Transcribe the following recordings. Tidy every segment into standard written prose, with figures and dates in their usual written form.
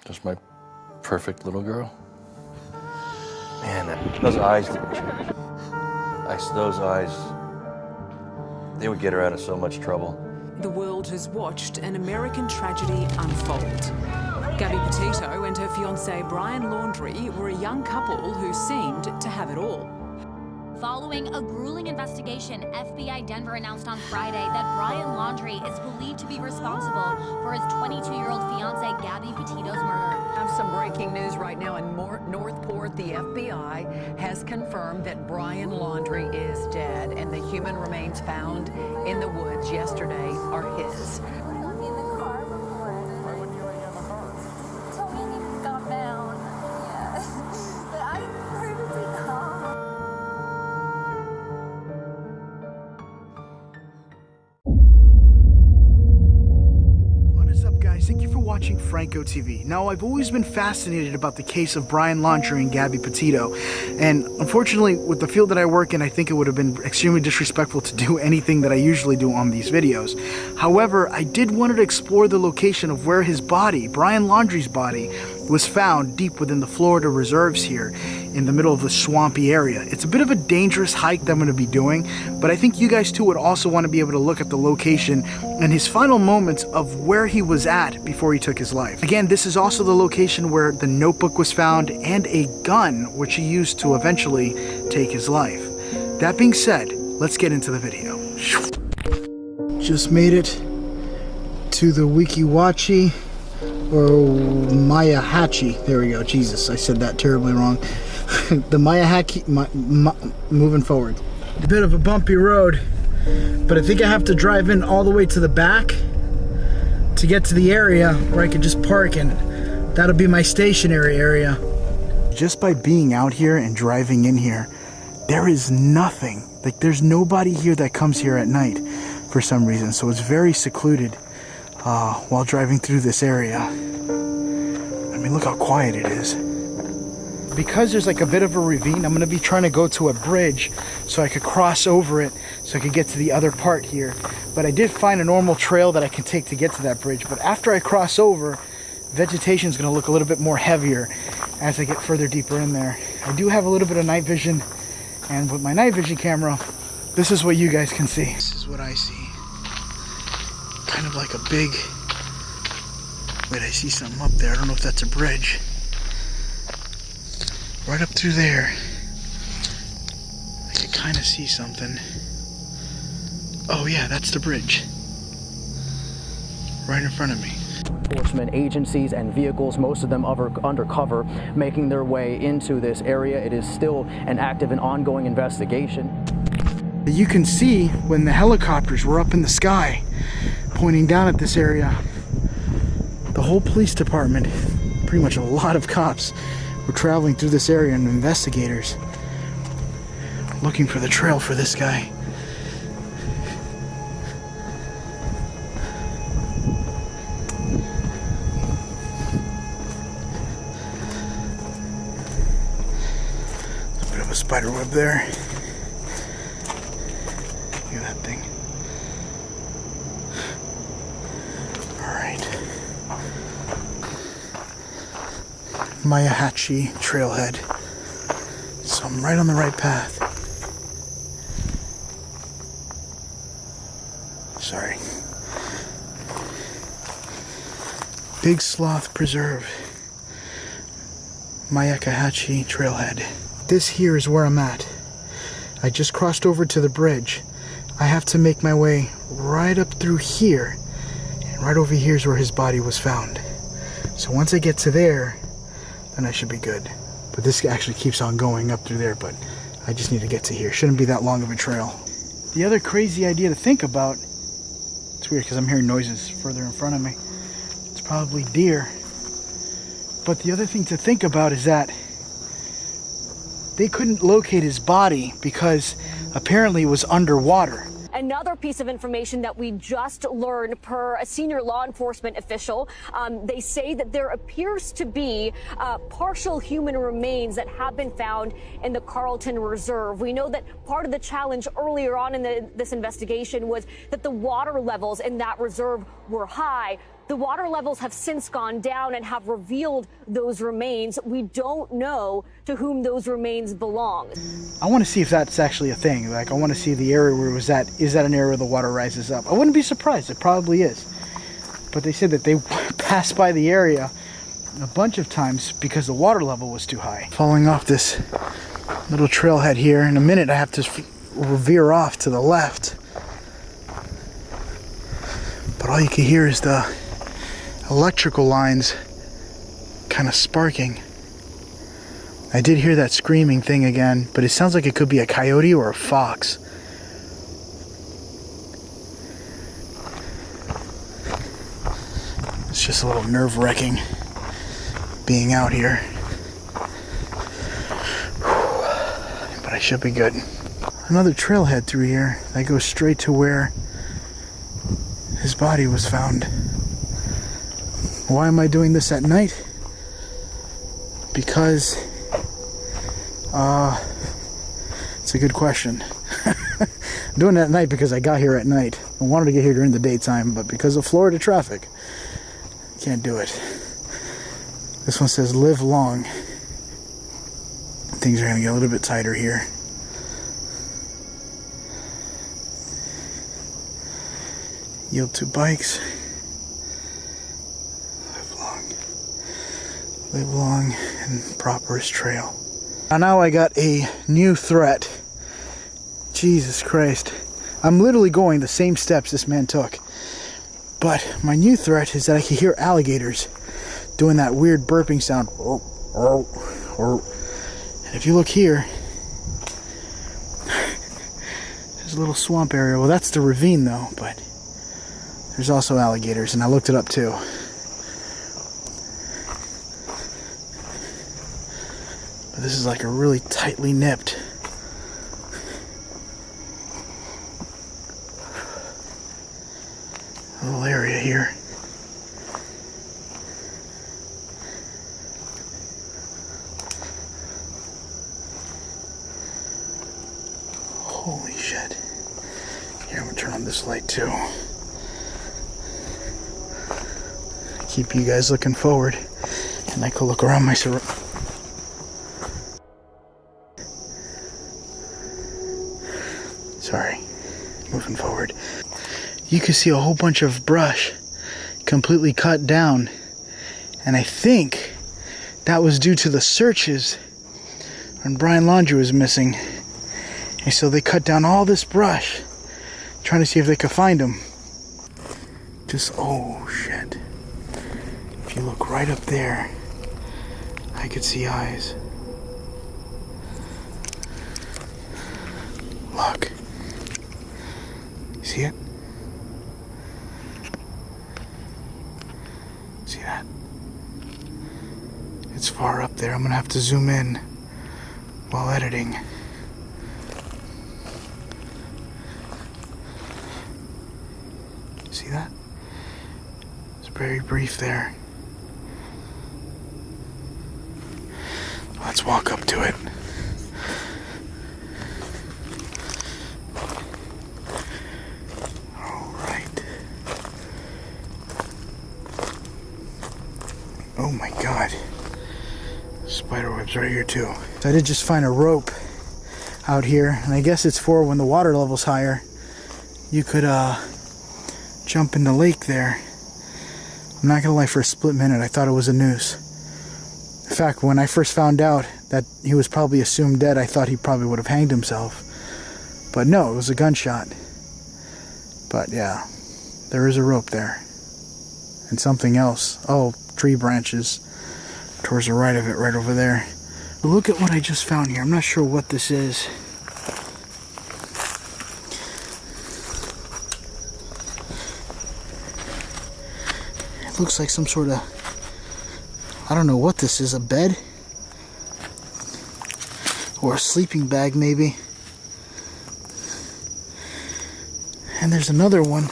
Just my perfect little girl. Man, those eyes, they would get her out of so much trouble. The world has watched an American tragedy unfold. GABBYPETITO and her fiancé Brian Laundrie were a young couple who seemed to have it all. Following a grueling investigation, FBI Denver announced on Friday that Brian Laundrie is believed to be responsible for his 22-year-old fiancée GABBYPETITO's murder. I have some breaking news right now in Northport. The FBI has confirmed that Brian Laundrie is dead, and the human remains found in the woods yesterday are his. Thank you for watching Franco TV. Now, I've always been fascinated about the case of Brian Laundrie and GABBYPETITO, and unfortunately, with the field that I work in, I think it would have been extremely disrespectful to do anything that I usually do on these videos. However, I did want to explore the location of where his body, Brian Laundrie's body, was found deep within the Florida reserves here in the middle of the swampy area. It's a bit of a dangerous hike that I'm going to be doing, but I think you guys too would also want to be able to look at the location and his final moments of where he was at before he took his life. Again, this is also the location where the notebook was found and a gun which he used to eventually take his life. That being said, let's get into the video. Just made it to the Wikiwachi or Mayahachi. There we go. Jesus, I said that terribly wrong. The Mayahachi, moving forward. A bit of a bumpy road, but I think I have to drive in all the way to the back to get to the area where I could just park, and that'll be my stationary area. Just by being out here and driving in here, there is nothing. Like, there's nobody here that comes here at night for some reason, so it's very secluded while driving through this area. I mean, look how quiet it is. Because there's like a bit of a ravine, I'm gonna be trying to go to a bridge so I could cross over it so I could get to the other part here. But I did find a normal trail that I can take to get to that bridge. But after I cross over, vegetation is gonna look a little bit more heavier as I get further deeper in there. I do have a little bit of night vision, and with my night vision camera, this is what you guys can see. This is what I see. Kind of like a big, wait, I see something up there. I don't know if that's a bridge. Right up through there, I can kind of see something. Oh yeah, that's the bridge. Right in front of me. Enforcement agencies and vehicles, most of them undercover, making their way into this area. It is still an active and ongoing investigation. You can see when the helicopters were up in the sky, pointing down at this area, the whole police department, pretty much a lot of cops, were traveling through this area, and investigators looking for the trail for this guy. There's a bit of a spider web there. Look at that thing. Alright. Mayahachi trailhead. So I'm right on the right path. Sorry. Big Sloth Preserve. Mayahachi trailhead. This here is where I'm at. I just crossed over to the bridge. I have to make my way right up through here. And right over here is where his body was found. So once I get to there, then I should be good. But this actually keeps on going up through there, but I just need to get to here. Shouldn't be that long of a trail. The other crazy idea to think about, it's weird because I'm hearing noises further in front of me. It's probably deer. But the other thing to think about is that they couldn't locate his body because apparently it was underwater. Another piece of information that we just learned per a senior law enforcement official, they say that there appears to be partial human remains that have been found in the Carlton Reserve. We know that part of the challenge earlier on in this investigation was that the water levels in that reserve were high. The water levels have since gone down and have revealed those remains. We don't know to whom those remains belong. I want to see if that's actually a thing. Like, I want to see the area where it was at. Is that an area where the water rises up? I wouldn't be surprised. It probably is. But they said that they passed by the area a bunch of times because the water level was too high. Falling off this little trailhead here. In a minute, I have to veer off to the left. But all you can hear is the electrical lines kind of sparking. I did hear that screaming thing again, but it sounds like it could be a coyote or a fox. It's just a little nerve-wracking being out here. But I should be good. Another trailhead through here that goes straight to where his body was found. Why am I doing this at night? Because it's a good question. I'm doing it at night because I got here at night. I wanted to get here during the daytime, but because of Florida traffic, I can't do it. This one says live long. Things are going to get a little bit tighter here. Yield to bikes. Live long and prosperous trail. Now I got a new threat. Jesus Christ. I'm literally going the same steps this man took. But my new threat is that I can hear alligators doing that weird burping sound. And if you look here, there's a little swamp area. Well, that's the ravine though, but there's also alligators, and I looked it up too. But this is like a really tightly nipped little area here. Holy shit. Here, I'm gonna turn on this light too. Keep you guys looking forward, and I could look around my surroundings. Sorry, moving forward. You can see a whole bunch of brush completely cut down, and I think that was due to the searches when Brian Laundrie was missing. And so they cut down all this brush, trying to see if they could find him. Just, oh shit. If you look right up there, I could see eyes. Look. You see it? See that? It's far up there. I'm gonna have to zoom in while editing. See that? It's very brief there. Let's walk up to it. All right. Oh my God. Spider webs right here too. So I did just find a rope out here, and I guess it's for when the water level's higher. You could jump in the lake there. I'm not gonna lie, for a split minute I thought it was a noose. In fact, when I first found out that he was probably assumed dead, I thought he probably would have hanged himself. But no, it was a gunshot. But yeah, there is a rope there. And something else. Oh, tree branches towards the right of it, right over there. But look at what I just found here. I'm not sure what this is. It looks like some sort of, I don't know what this is, a bed? Or a sleeping bag maybe. And there's another one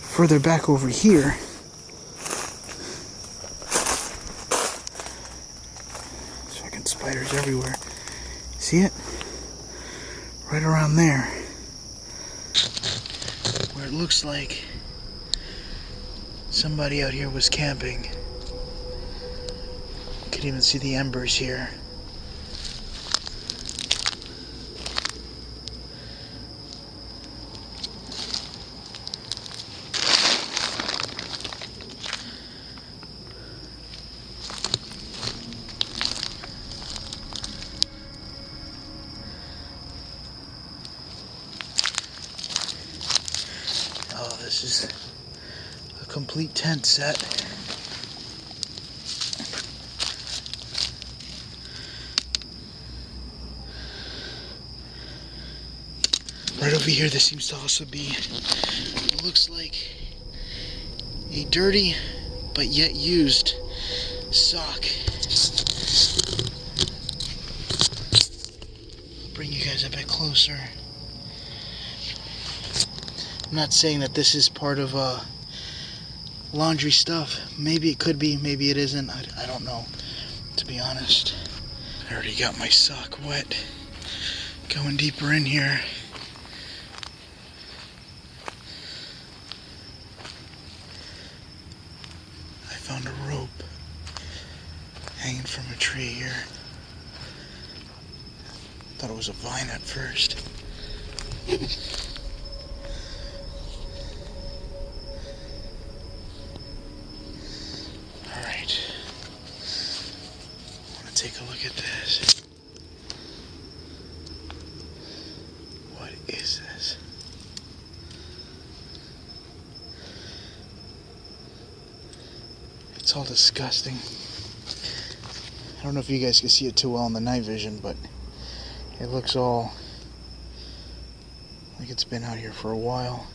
further back over here. There's fucking spiders everywhere. See it? Right around there. Where it looks like somebody out here was camping. You can even see the embers here. Oh, this is a complete tent set. Right over here, there seems to also be what looks like a dirty but yet used sock. I'll bring you guys a bit closer. I'm not saying that this is part of laundry stuff. Maybe it could be, maybe it isn't. I don't know, to be honest. I already got my sock wet. Going deeper in here. I found a rope hanging from a tree here. Thought it was a vine at first. Take a look at this. What is this? It's all disgusting. I don't know if you guys can see it too well in the night vision, but it looks all like it's been out here for a while.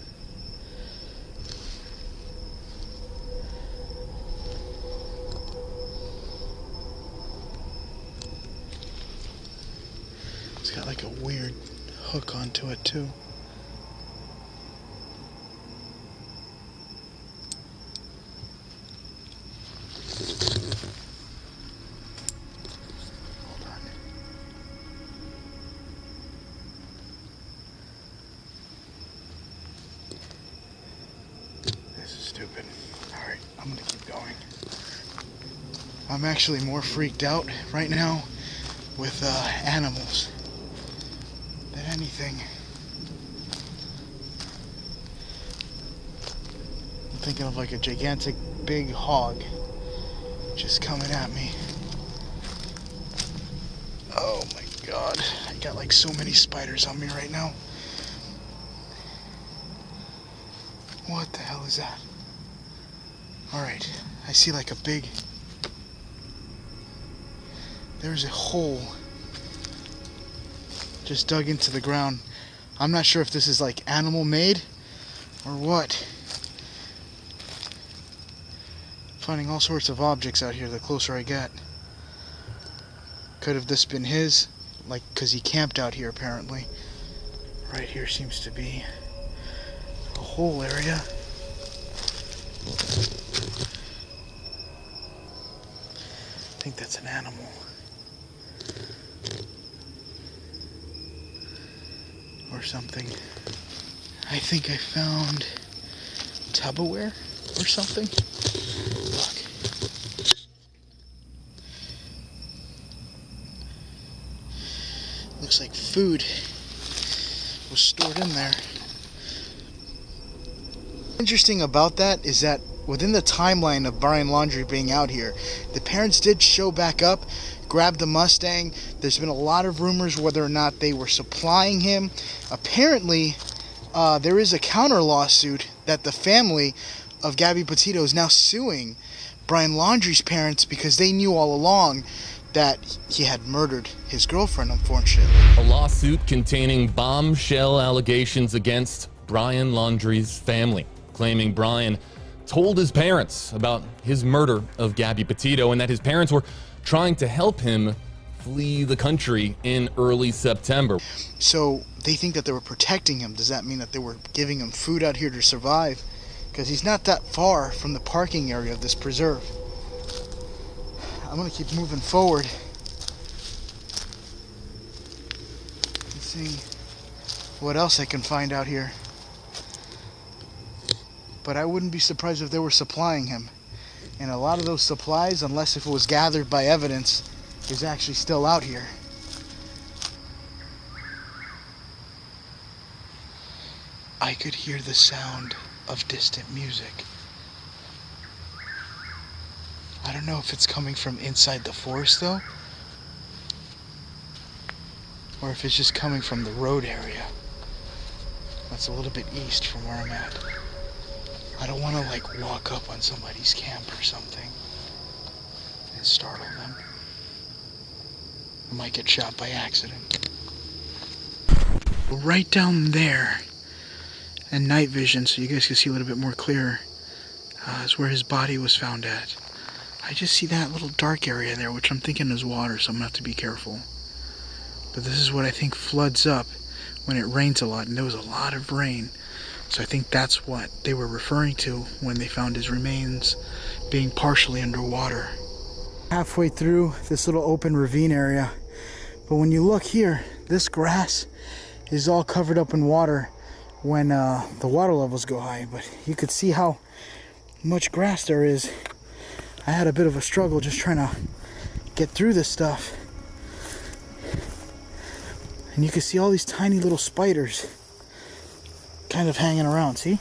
It's got like a weird hook onto it too. Hold on. This is stupid. Alright, I'm gonna keep going. I'm actually more freaked out right now with animals than anything. I'm thinking of like a gigantic big hog just coming at me. Oh my god, I got like so many spiders on me right now. What the hell is that? Alright, I see like a big... There's a hole just dug into the ground. I'm not sure if this is like animal made or what. Finding all sorts of objects out here the closer I get. Could have this been his, like, because he camped out here apparently. Right here seems to be a whole area. I think that's an animal. Or something. I think I found Tupperware or something. Look. Looks like food was stored in there. Interesting about that is that within the timeline of Brian Laundrie being out here, the parents did show back up, grab the Mustang. There's been a lot of rumors whether or not they were supplying him. Apparently, there is a counter lawsuit that the family of GABBYPETITO is now suing Brian Laundrie's parents because they knew all along that he had murdered his girlfriend, unfortunately. A lawsuit containing bombshell allegations against Brian Laundrie's family, claiming Brian told his parents about his murder of GABBYPETITO and that his parents were trying to help him flee the country in early September. So they think that they were protecting him. Does that mean that they were giving him food out here to survive? Because he's not that far from the parking area of this preserve. I'm gonna keep moving forward and see what else I can find out here. but I wouldn't be surprised if they were supplying him. And a lot of those supplies, unless if it was gathered by evidence, is actually still out here. I could hear the sound of distant music. I don't know if it's coming from inside the forest though, or if it's just coming from the road area. That's a little bit east from where I'm at. I don't want to like walk up on somebody's camp or something and startle them. I might get shot by accident. Right down there, and night vision, so you guys can see a little bit more clear, is where his body was found at. I just see that little dark area there, which I'm thinking is water, so I'm gonna have to be careful. But this is what I think floods up when it rains a lot, and there was a lot of rain. So I think that's what they were referring to when they found his remains being partially underwater. Halfway through this little open ravine area, but when you look here, this grass is all covered up in water when the water levels go high, but you could see how much grass there is. I had a bit of a struggle just trying to get through this stuff. And you can see all these tiny little spiders kind of hanging around, see?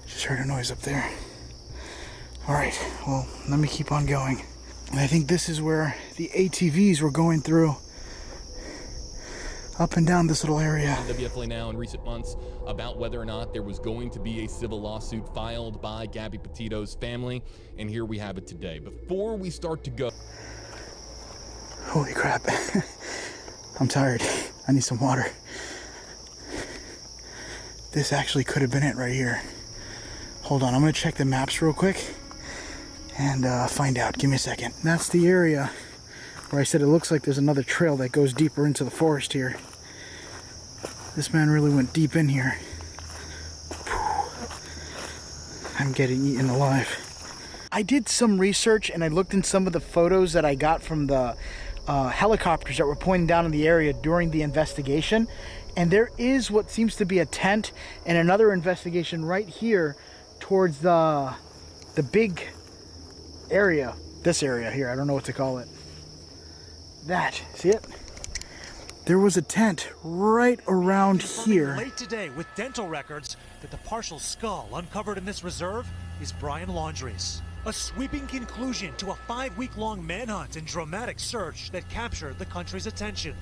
Just heard a noise up there. All right, well, let me keep on going. And I think this is where the ATVs were going through, up and down this little area. WFLA now in recent months about whether or not there was going to be a civil lawsuit filed by GABBYPETITO's family, and here we have it today. Before we start to go... Holy crap. I'm tired. I need some water. This actually could have been it right here. Hold on, I'm gonna check the maps real quick and find out. Give me a second. That's the area where I said it looks like there's another trail that goes deeper into the forest here. This man really went deep in here. I'm getting eaten alive. I did some research and I looked in some of the photos that I got from the helicopters that were pointing down in the area during the investigation, and there is what seems to be a tent and another investigation right here towards the big area, this area here, I don't know what to call it. That, see it? There was a tent right around here. Late today with dental records that the partial skull uncovered in this reserve is Brian Laundrie's. A sweeping conclusion to a 5-week-long manhunt and dramatic search that captured the country's attention.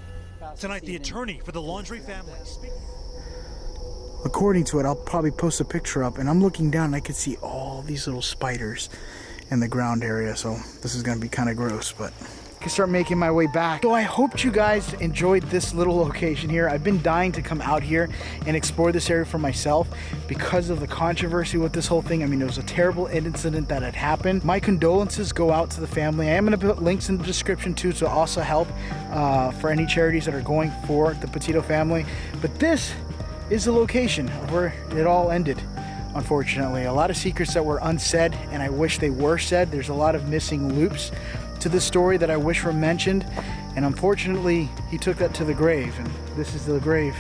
Tonight, the attorney for the Laundrie family. According to it, I'll probably post a picture up, and I'm looking down and I can see all these little spiders in the ground area, so this is gonna be kind of gross, but I can start making my way back. So I hope you guys enjoyed this little location here. I've been dying to come out here and explore this area for myself because of the controversy with this whole thing. I mean, it was a terrible incident that had happened. My condolences go out to the family. I am gonna put links in the description too to also help for any charities that are going for the Petito family. But this is the location of where it all ended. Unfortunately, a lot of secrets that were unsaid, and I wish they were said. There's a lot of missing loops to the story that I wish were mentioned, and unfortunately, he took that to the grave, and this is the grave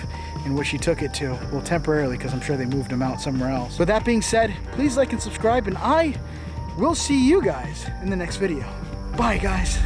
in which he took it to. Well, temporarily, because I'm sure they moved him out somewhere else. With that being said, please like and subscribe, and I will see you guys in the next video. Bye, guys.